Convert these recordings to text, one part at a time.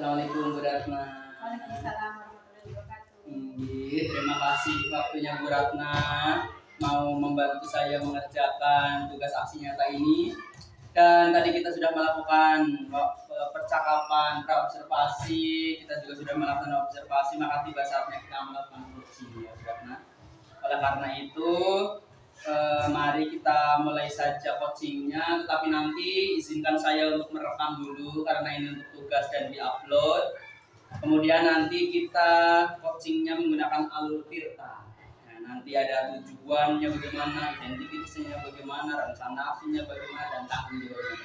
Assalamualaikum Bu Ratna. Waalaikumsalam warahmatullahi wabarakatuh. Terima kasih waktunya Bu Ratna mau membantu saya mengerjakan tugas aksi nyata ini. Dan tadi kita sudah melakukan percakapan, praobservasi, kita juga sudah melakukan observasi, maka tiba saatnya kita melakukan coaching ya Bu Ratna. Oleh karena itu, mari kita mulai saja coachingnya, tetapi nanti izinkan saya untuk merekam dulu karena ini untuk tugas dan diupload. Kemudian nanti kita coachingnya menggunakan alur tirta. Nah, nanti ada tujuannya bagaimana, identifikasinya bagaimana, rencana aksinya bagaimana, dan tanggung jawabnya.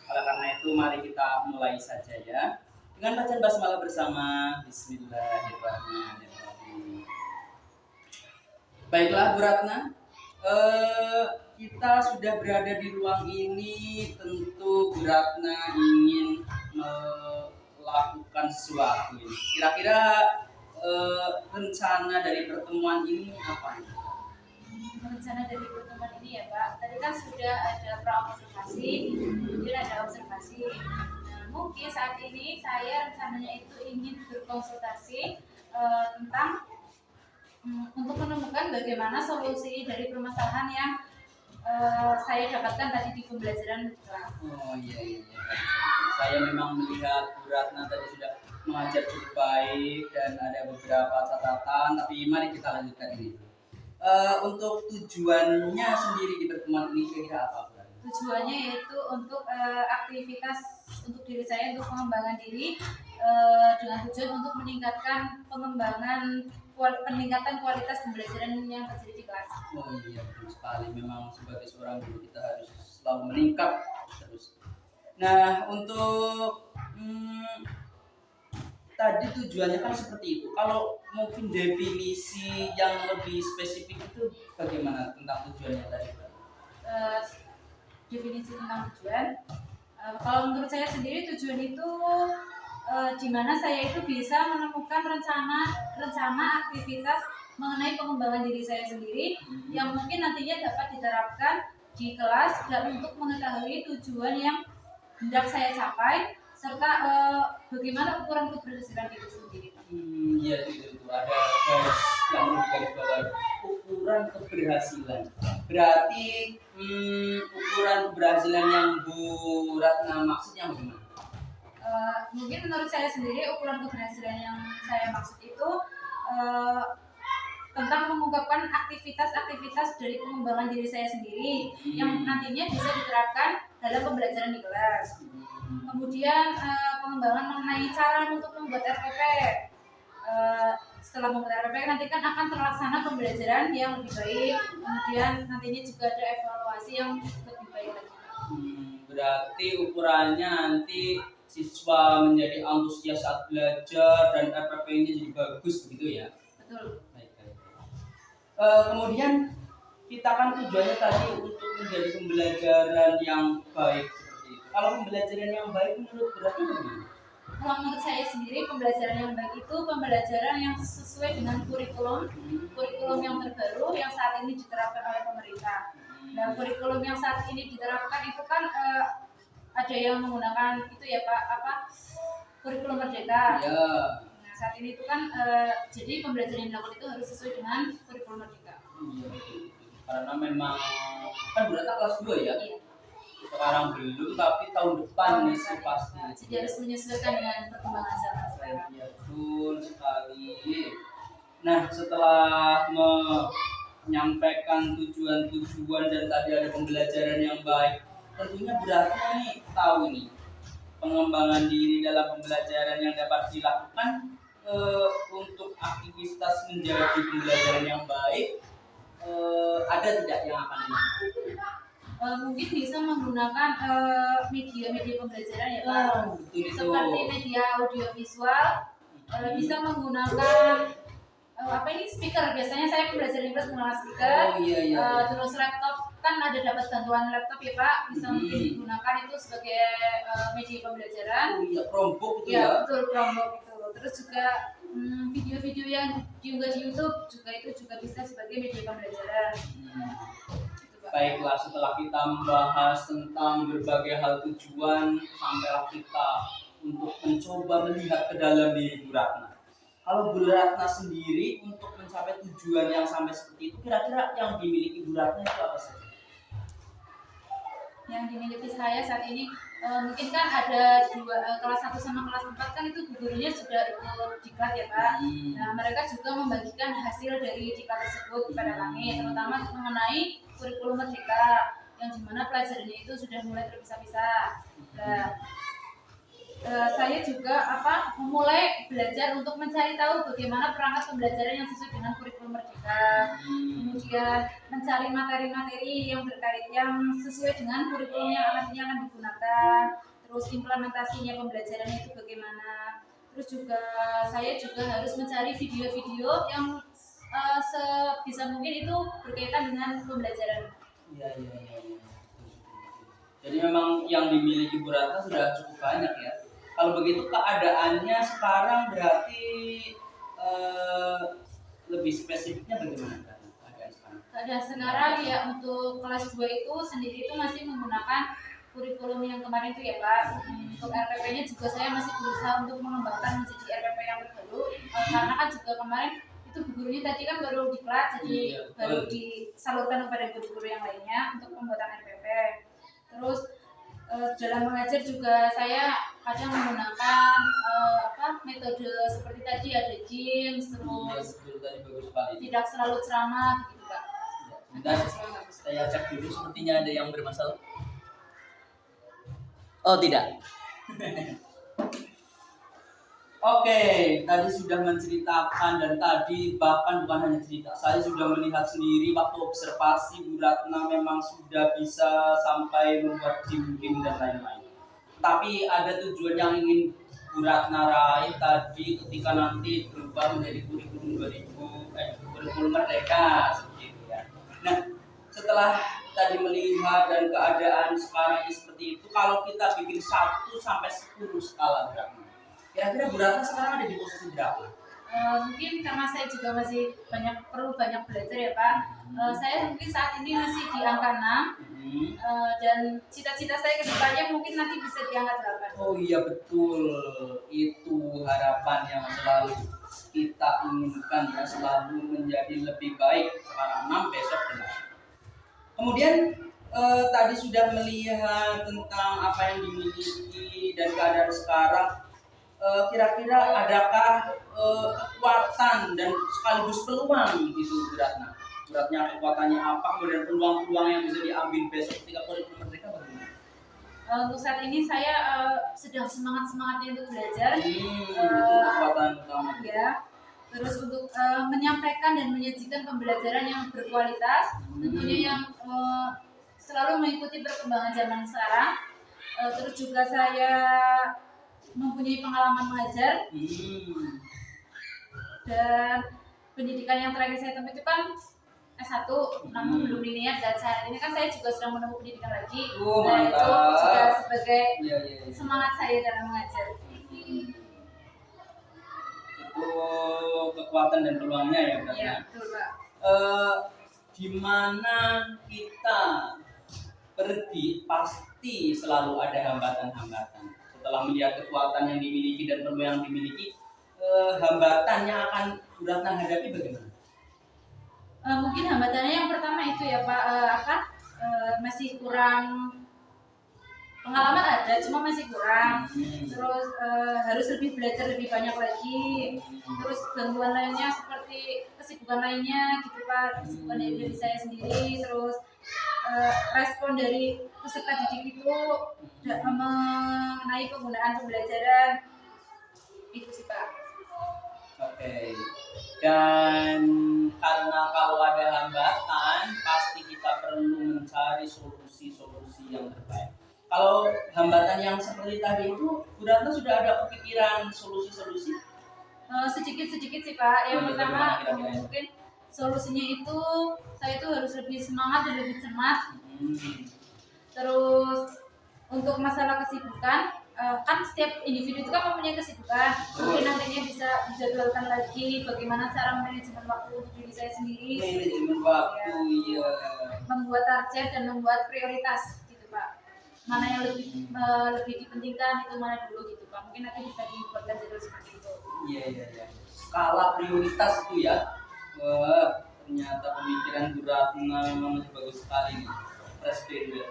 Oleh karena itu mari kita mulai saja ya dengan bacaan basmalah bersama. Bismillahirrahmanirrahim. Baiklah Bu Ratna, kita sudah berada di ruang ini, tentu Bu Ratna ingin melakukan sesuatu. Kira-kira rencana dari pertemuan ini apa? Rencana dari pertemuan ini ya Pak, tadi kan sudah ada praobservasi, kemudian ada observasi. Nah, mungkin saat ini saya rencananya itu ingin berkonsultasi tentang untuk menemukan bagaimana solusi dari permasalahan yang saya dapatkan tadi di pembelajaran kelas. Oh iya. Saya memang melihat Bu Ratna tadi sudah mengajar cukup baik dan ada beberapa catatan, tapi mari kita lanjutkan ini. Untuk tujuannya sendiri di pertemuan ini kira-kira apa, Bu? Tujuannya yaitu untuk aktivitas untuk diri saya, untuk pengembangan diri dengan tujuan untuk meningkatkan peningkatan kualitas pembelajaran yang terjadi di kelas. Oh iya, betul sekali. Memang sebagai seorang guru kita harus selalu meningkat terus. Nah, untuk tadi tujuannya kan seperti itu. Kalau mungkin definisi yang lebih spesifik itu bagaimana tentang tujuannya tadi? Definisi tentang tujuan, kalau menurut saya sendiri tujuan itu di mana saya itu bisa menemukan rencana aktivitas mengenai pengembangan diri saya sendiri yang mungkin nantinya dapat diterapkan di kelas dan untuk mengetahui tujuan yang hendak saya capai serta bagaimana ukuran keberhasilan itu sendiri. Iya itu ada garis yang garis bawah ukuran keberhasilan. Berarti ukuran keberhasilan yang Bu Ratna maksudnya bagaimana? Mungkin menurut saya sendiri ukuran keberhasilan yang saya maksud itu tentang mengungkapkan aktivitas-aktivitas dari pengembangan diri saya sendiri yang nantinya bisa diterapkan dalam pembelajaran di kelas. Kemudian pengembangan mengenai cara untuk membuat RPP. Setelah membuat RPP nanti kan akan terlaksana pembelajaran yang lebih baik. Kemudian nantinya juga ada evaluasi yang lebih baik lagi. Berarti ukurannya nanti siswa menjadi antusias saat belajar dan RPP-nya jadi bagus begitu ya? Betul. Baik. Kemudian kita kan tujuannya tadi untuk menjadi pembelajaran yang baik seperti itu. Kalau pembelajaran yang baik menurut berarti bagaimana? Kalau menurut saya sendiri pembelajaran yang baik itu pembelajaran yang sesuai dengan kurikulum yang terbaru yang saat ini diterapkan oleh pemerintah. Nah, kurikulum yang saat ini diterapkan itu kan ada yang menggunakan itu ya Pak, kurikulum merdeka. Ya. Nah, saat ini itu kan jadi pembelajaran yang dilakukan itu harus sesuai dengan kurikulum merdeka. Iya, karena memang kan berarti kelas 2 ya? Iya. Sekarang belum, tapi tahun depan nih sih pasti. Jadi harus menyesuaikan dengan perkembangan zaman sekarang. Iya, betul sekali. Nah, setelah menyampaikan tujuan-tujuan dan tadi ada pembelajaran yang baik, tentunya berarti nih tahu nih pengembangan diri dalam pembelajaran yang dapat dilakukan untuk aktivitas menjadi pembelajaran yang baik, ada tidak yang akan dilakukan? Mungkin bisa menggunakan media-media pembelajaran ya Pak, seperti media audiovisual, bisa menggunakan speaker. Biasanya saya belajar Inggris menggunakan speaker. Terus laptop kan ada dapat bantuan laptop ya Pak, bisa mungkin digunakan itu sebagai media pembelajaran. Iya, Chromebook itu ya. Ya. Betul, Chromebook itu. Terus juga video-video yang diunggah di YouTube juga itu juga bisa sebagai media pembelajaran. Baiklah, setelah kita membahas tentang berbagai hal tujuan, sampailah kita untuk mencoba melihat ke dalam diri Bu Ratna. Kalau Bu Ratna sendiri untuk mencapai tujuan yang sampai seperti itu, kira-kira yang dimiliki Bu Ratna itu apa saja? Yang dimiliki saya saat ini mungkin kan ada kelas 1 sama kelas 4 kan itu gurunya sudah ikut diklat ya Pak. Nah mereka juga membagikan hasil dari diklat tersebut kepada kami, terutama mengenai kurikulum merdeka yang dimana pelajarannya itu sudah mulai terpisah-pisah. Nah, saya juga memulai belajar untuk mencari tahu bagaimana perangkat pembelajaran yang sesuai dengan kurikulum merdeka, kemudian mencari materi-materi yang terkait yang sesuai dengan kurikulum yang nantinya akan digunakan, terus implementasinya pembelajaran itu bagaimana, terus juga saya juga harus mencari video-video yang sebisa mungkin itu berkaitan dengan pembelajaran. Iya, iya, iya. Jadi memang yang dimiliki Bu Ratna sudah cukup banyak ya. Kalau begitu keadaannya sekarang berarti lebih spesifiknya bagaimana keadaan sekarang? Keadaan sekarang ya untuk kelas 2 itu sendiri itu masih menggunakan kurikulum yang kemarin itu ya Pak. Untuk RPP-nya juga saya masih berusaha untuk mengembangkan menjadi RPP yang terbaru. Karena kan juga kemarin itu gurunya tadi kan baru diklat, jadi baru disalurkan kepada guru-guru yang lainnya untuk pembuatan RPP. Terus dalam mengajar juga saya kadang menggunakan metode seperti tadi ada James, terus tidak selalu ceramah gitu Pak. Saya cek dulu, sepertinya ada yang bermasalah. Oh tidak. Oke, tadi sudah menceritakan dan tadi bahkan bukan hanya cerita, saya sudah melihat sendiri waktu observasi Bu Ratna memang sudah bisa sampai membuat game-game dan lain-lain. Tapi ada tujuan yang ingin Bu Ratna raih tadi ketika nanti berubah menjadi kurikulum merdeka seperti itu ya. Nah, setelah tadi melihat dan keadaan sekarang seperti itu, kalau kita bikin 1 sampai 10 skala berapa? Kira-kira Bu Ratna sekarang ada di posisi berapa? Mungkin karena saya juga masih perlu banyak belajar ya Pak. Saya mungkin saat ini masih di angka 6. Dan cita-cita saya ke depannya mungkin nanti bisa di angka 8. Oh iya betul, itu harapan yang selalu kita inginkan ya, selalu menjadi lebih baik. Sekarang 6, besok 8. Kemudian tadi sudah melihat tentang apa yang dimiliki dan keadaan sekarang. Kira-kira adakah kekuatan dan sekaligus peluang gitu Bu Ratna? Bu Ratna kekuatannya apa, kemudian peluang-peluang yang bisa diambil besok ketika kurikulum merdeka bagaimana? Untuk saat ini saya sedang semangat-semangatnya untuk belajar. Itu kekuatan utama. Ya. Terus untuk menyampaikan dan menyajikan pembelajaran yang berkualitas, tentunya yang selalu mengikuti perkembangan zaman sekarang. Terus juga saya mempunyai pengalaman mengajar dan pendidikan yang terakhir saya tempuh itu kan S1, namun belum diniat, dan saat ini kan saya juga sedang menempuh pendidikan lagi. Nah itu juga sebagai semangat saya dalam mengajar. Itu kekuatan dan peluangnya ya Mbak. Iya, betul Pak. Dimana kita pergi pasti selalu ada hambatan-hambatan. Setelah melihat kekuatan yang dimiliki dan peluang yang dimiliki, hambatannya akan Bu Ratna hadapi bagaimana? Mungkin hambatannya yang pertama itu ya Pak, masih kurang pengalaman ada, cuma masih kurang. Terus harus lebih belajar lebih banyak lagi. Terus gangguan lainnya seperti kesibukan lainnya gitu Pak, kesibukan dari saya sendiri. Terus respon dari peserta didik itu mengenai penggunaan pembelajaran itu sih Pak. Oke. Dan karena kalau ada hambatan pasti kita perlu mencari solusi-solusi yang terbaik. Kalau hambatan yang seperti tadi itu, Bu Ratna sudah ada kepikiran solusi-solusi? Sedikit-sedikit sih Pak. Yang pertama mungkin solusinya itu saya itu harus lebih semangat dan lebih cermat. Terus untuk masalah kesibukan, kan setiap individu itu kan mempunyai kesibukan. Mungkin nantinya bisa dijadwalkan lagi bagaimana cara manajemen waktu untuk diri saya sendiri. Manajemen waktu, iya. Membuat target dan membuat prioritas gitu Pak. mana yang lebih dipentingkan itu mana dulu gitu Pak. Mungkin nanti bisa dibuatkan jadwal seperti itu. Iya iya iya. Skala prioritas itu ya. Wah, ternyata pemikiran Bu Ratna memang bagus sekali nih. Fresh graduate.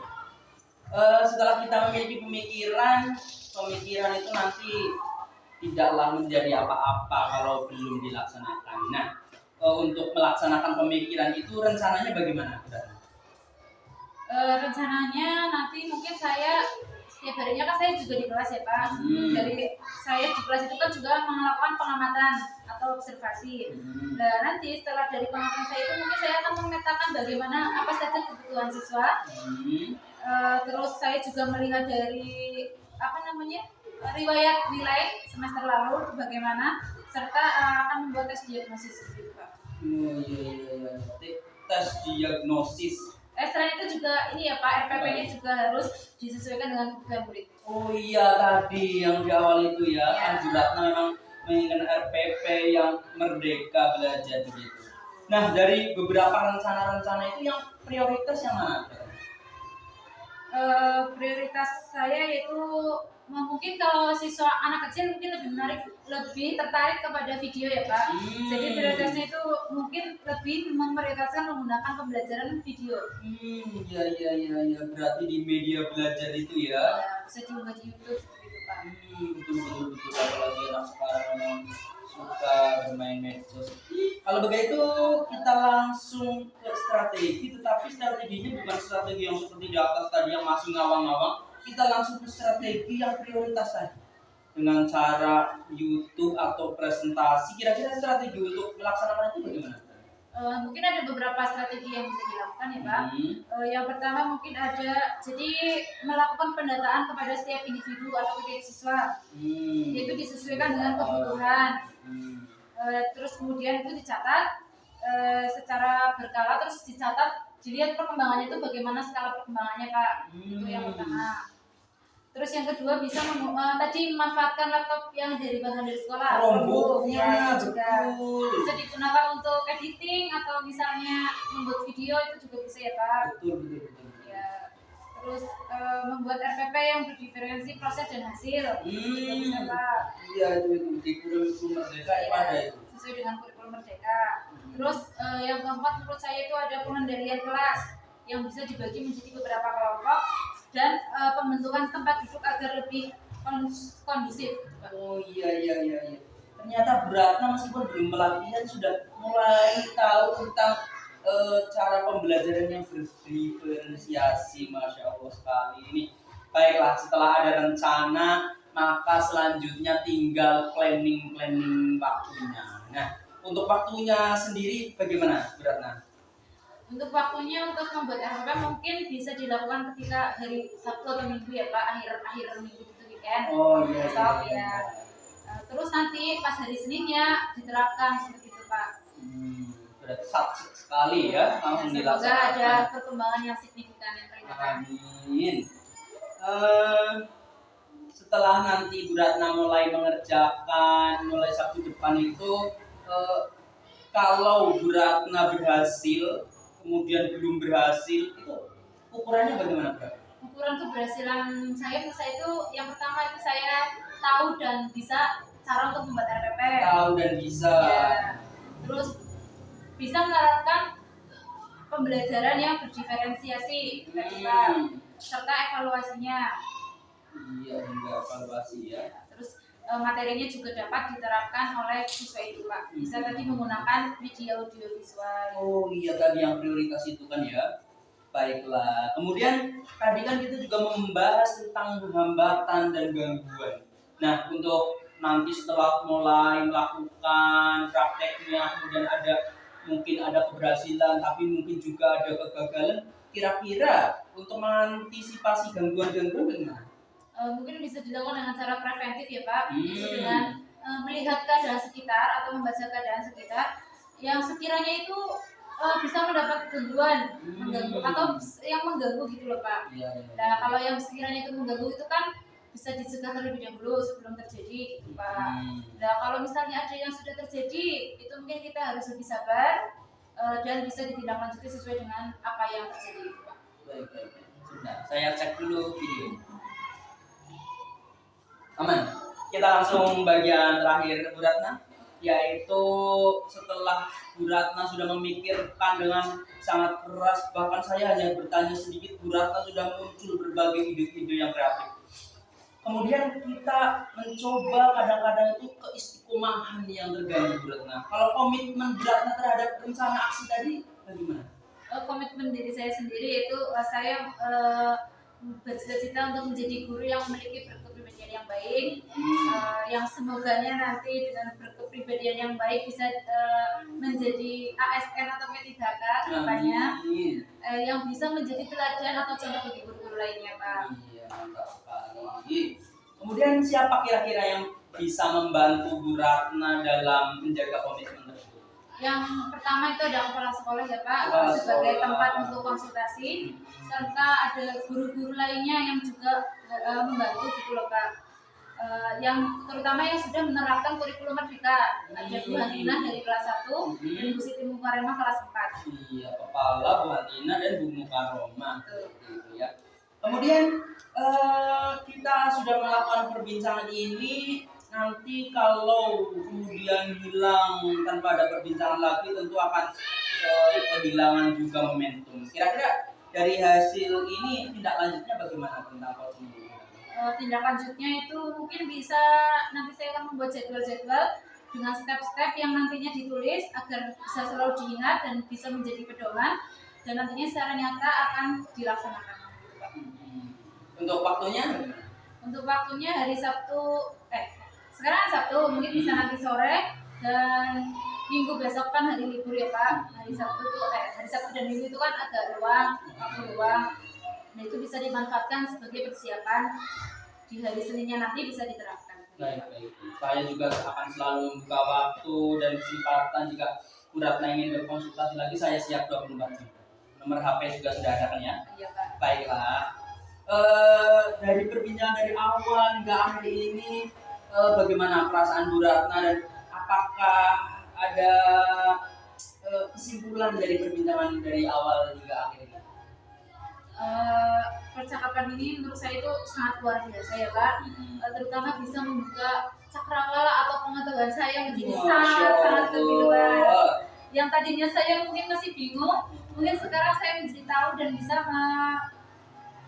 Setelah kita memiliki pemikiran itu nanti tidaklah menjadi apa-apa kalau belum dilaksanakan. Nah, untuk melaksanakan pemikiran itu rencananya bagaimana? Rencananya nanti mungkin saya setiap harinya kan saya juga di kelas ya Pak. Dari saya di kelas itu kan juga melakukan pengamatan atau observasi. Nah nanti setelah dari pengamatan saya itu mungkin saya akan memetakan bagaimana apa saja kebutuhan siswa. Terus saya juga melihat dari apa namanya riwayat nilai semester lalu itu bagaimana, serta akan membuat tes diagnosis gitu Pak. Oh iya iya iya. Tes diagnosis. Selain itu juga ini ya Pak, RPP-nya juga harus disesuaikan dengan kebutuhan murid. Oh iya tadi yang di awal itu ya, kan Bu Ratna memang menginginkan RPP yang merdeka belajar begitu. Nah dari beberapa rencana-rencana itu yang prioritas yang mana? Prioritas saya yaitu mungkin kalau siswa anak kecil mungkin lebih tertarik kepada video ya Pak. Jadi prioritasnya itu mungkin lebih memprioritaskan menggunakan pembelajaran video. Iya iya iya iya, berarti di media belajar itu ya. Ya bisa diunggah di YouTube gitu Pak. Betul betul betul, apalagi anak sekarang memang suka bermain medsos. Kalau begitu kita langsung ke strategi, tetapi strateginya bukan strategi yang seperti di atas tadi yang masih ngawang-ngawang. Kita langsung ke strategi yang prioritas tadi dengan cara YouTube atau presentasi. Kira-kira strategi untuk melaksanakan itu bagaimana? Mungkin ada beberapa strategi yang bisa dilakukan ya Pak. Yang pertama mungkin ada jadi melakukan pendataan kepada setiap individu atau setiap siswa. Itu disesuaikan dengan kebutuhan. Terus kemudian itu dicatat secara berkala, terus dilihat perkembangannya itu bagaimana skala perkembangannya Pak. Itu yang pertama. Terus yang kedua bisa tadi memanfaatkan laptop yang dari bantuan dari sekolah. Chromebooknya juga betul. bisa digunakan untuk editing atau misalnya membuat video itu juga bisa ya Pak. Betul betul betul. Ya. Terus membuat RPP yang berdiferensi proses dan hasil juga bisa Pak. Iya itu di kurikulum merdeka itu ada itu. Sesuai dengan kurikulum merdeka. Terus yang keempat menurut saya itu ada pengendalian kelas yang bisa dibagi menjadi beberapa kelompok dan pembentukan tempat duduk agar lebih kondusif. Oh iya iya iya iya. Ternyata Bu Ratna meskipun belum pelatihan sudah mulai tahu tentang cara pembelajaran yang berdiferensiasi. Masya Allah sekali ini. Baiklah, setelah ada rencana maka selanjutnya tinggal planning waktunya. Nah, untuk waktunya sendiri bagaimana Bu Ratna? Untuk waktunya untuk membuat RPP mungkin bisa dilakukan ketika hari Sabtu atau Minggu ya Pak, akhir minggu itu weekend. Oh iya. Besok ya. Terus nanti pas hari Seninnya diterapkan seperti itu Pak. Berarti satu sekali ya langsung dilaksanakan. Semoga ada perkembangan yang signifikan yang terlihat. Amin. Setelah nanti Bu Ratna mulai mengerjakan mulai Sabtu depan itu, kalau Bu Ratna berhasil kemudian belum berhasil itu ukurannya bagaimana Bro? Ukuran keberhasilan saya itu yang pertama itu saya tahu dan bisa cara untuk membuat RPP. Tahu dan bisa. Ya. Terus bisa menerapkan pembelajaran yang berdiferensiasi serta evaluasinya. Iya, hingga evaluasi ya. Terus materinya juga dapat diterapkan oleh siswa itu Pak. Bisa tadi menggunakan media audiovisual. Oh iya tadi yang prioritas itu kan ya. Baiklah. Kemudian tadi kan kita juga membahas tentang hambatan dan gangguan. Nah untuk nanti setelah mulai melakukan prakteknya kemudian mungkin ada keberhasilan tapi mungkin juga ada kegagalan. Kira-kira untuk mengantisipasi gangguan-gangguan bagaimana? Mungkin bisa dilakukan dengan cara preventif ya Pak, dengan melihat keadaan sekitar atau membaca keadaan sekitar yang sekiranya itu bisa mendapat gangguan, mengganggu atau yang mengganggu gitu loh Pak. Nah kalau yang sekiranya itu mengganggu itu kan bisa dicegah terlebih dahulu sebelum terjadi gitu Pak. Nah kalau misalnya ada yang sudah terjadi itu mungkin kita harus lebih sabar dan bisa ditindaklanjuti sesuai dengan apa yang terjadi Pak. Baik. Sebentar, saya cek dulu videonya. Aman. Kita langsung bagian terakhir Bu Ratna, yaitu setelah Bu Ratna sudah memikirkan dengan sangat keras, bahkan saya hanya bertanya sedikit, Bu Ratna sudah muncul berbagai ide-ide yang kreatif. Kemudian kita mencoba kadang-kadang itu keistiqomahan yang terganggu Bu Ratna. Kalau komitmen Bu Ratna terhadap rencana aksi tadi bagaimana? Komitmen diri saya sendiri yaitu saya bercita-cita untuk menjadi guru yang memiliki berkepribadian yang baik, yang semoganya nanti dengan berkepribadian yang baik bisa menjadi ASN atau P3K kedepannya, yang bisa menjadi teladan atau contoh bagi guru-guru lainnya, Pak. Iya, mantap sekali. Kemudian siapa kira-kira yang bisa membantu Bu Ratna dalam menjaga komitmen tersebut? Yang pertama itu ada kepala sekolah ya Pak, Kepala sebagai sekolah. tempat untuk konsultasi, serta ada guru-guru lainnya yang juga membantu gitu loh Pak. Yang terutama yang sudah menerapkan kurikulum merdeka, ada Bu Hanina dari kelas 1 dan Bu Siti Mukarema kelas 4. Iya, kepala Bu Hanina dan Bu Mukaroma. Gitu ya. Kemudian kita sudah melakukan perbincangan ini. Nanti kalau kemudian hilang tanpa ada perbincangan lagi, tentu akan kehilangan juga momentum. Kira-kira dari hasil ini tindak lanjutnya bagaimana tentang coaching? Tindak lanjutnya itu mungkin bisa nanti saya akan membuat jadwal-jadwal dengan step-step yang nantinya ditulis agar bisa selalu diingat dan bisa menjadi pedoman dan nantinya secara nyata akan dilaksanakan. Untuk waktunya? Untuk waktunya hari Sabtu, sekarang Sabtu, mungkin bisa nanti sore dan Minggu besok kan hari libur ya Pak. Hari Sabtu dan Minggu itu kan agak waktu luang. Nah itu bisa dimanfaatkan sebagai persiapan di hari Seninnya nanti bisa diterapkan. Baik. Saya juga akan selalu membuka waktu dan kesempatan jika Bu Ratna ingin berkonsultasi lagi, saya siap 24 jam. Nomor HP juga sudah ada kan ya? Iya Pak. Baiklah. Dari perbincangan dari awal hingga akhir ini, bagaimana perasaan Bu Ratna dan apakah ada kesimpulan dari perbincangan dari awal hingga akhir ini? Percakapan ini menurut saya itu sangat luar biasa ya Pak, terutama bisa membuka cakrawala atau pengetahuan saya menjadi sangat lebih luas. Yang tadinya saya mungkin masih bingung, mungkin sekarang saya menjadi tahu dan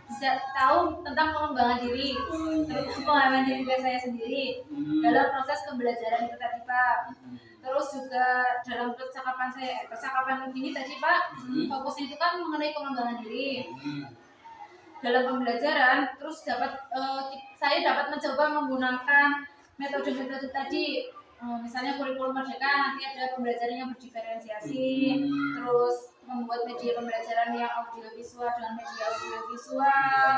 bisa tahu tentang pengembangan diri, pengembangan diri saya sendiri dalam proses pembelajaran itu tadi Pak. Terus juga dalam percakapan ini tadi Pak, fokusnya itu kan mengenai pengembangan diri dalam pembelajaran. Terus saya dapat mencoba menggunakan metode-metode tadi, misalnya kurikulum merdeka nanti ada pembelajaran yang berdiferensiasi, terus membuat media pembelajaran yang audiovisual dengan media audiovisual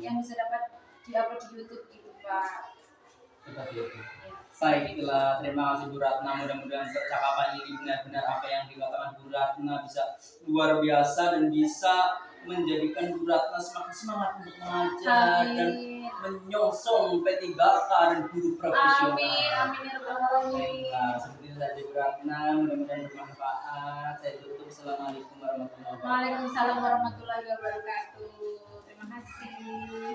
yang bisa dapat diupload di YouTube gitu Pak. Seperti itu. Baik, itulah, terima kasih Bu Ratna. Mudah-mudahan percakapan ini benar-benar apa yang dikatakan Bu Ratna bisa luar biasa dan bisa menjadikan Bu Ratna semakin semangat untuk mengajar dan menyongsong P3K dan guru profesional. Amin ya rabbal alamin. Seperti itu saja Bu Ratna, mudah-mudahan bermanfaat. Saya tutup. Assalamualaikum warahmatullahi wabarakatuh. Waalaikumsalam warahmatullahi wabarakatuh. Terima kasih.